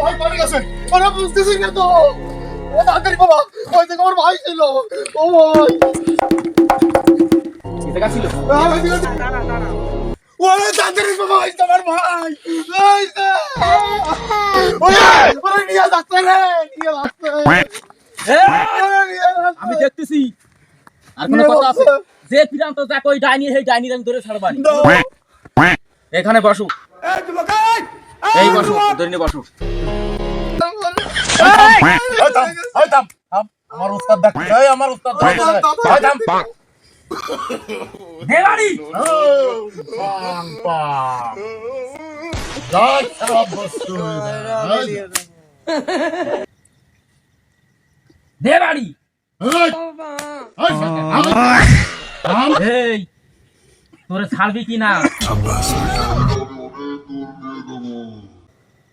ভাই পড়ে গেছে, ওরা বুঝতেছি না তো। ও তাড়াতাড়ি বাবা, ওই দেখো আমার ভাই ছিল। ও ভাই দেখা ছিল। ওরে তাড়াতাড়ি বাবা, ওই তো আমার ভাই। ওই তো। ওরে ওরে নিয়ে যাচ্ছে রে, নিয়ে যাচ্ছে। ওরে নিয়ে যাচ্ছে। আমি দেখতেছি আর কোনো কথা আছে? যে পিরান্ত যাক ওই ডাইনি, সেই ডাইনির আমি ধরে ছাড়বানি। এখানে বসো, এই বসো, ধরে নিয়ে বসো। আমার উস্তাদ ডাক, এই আমার উস্তাদ ডাক। ভাই থাম। দেবাড়ি পাং পাং। লাগ সব বস্তু। দেবাড়ি এই তোরে ছাড়বি কি না?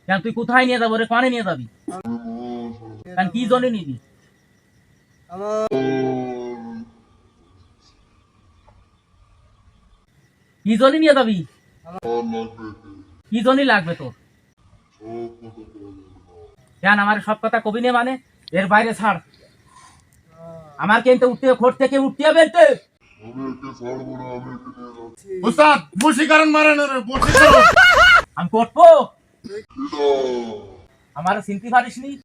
কেন তুই কোথায় নিয়ে যাবো রে? কানে নিয়ে যাবি? কেন কি জন্য নিবি? কি জন্য নিয়ে যাবি? কি জন্য লাগবে তোর? কেন আমার সব কথা কবি নে মানে? এর বাইরে ছাড়। আমার কিন্তু উঠতে খোট থেকে উঠতে বেরতে। উস্তাদ বশীকরণ মারেন রে, বশীকরণ। আমি করবো? আমার চিনতে পারিস নি?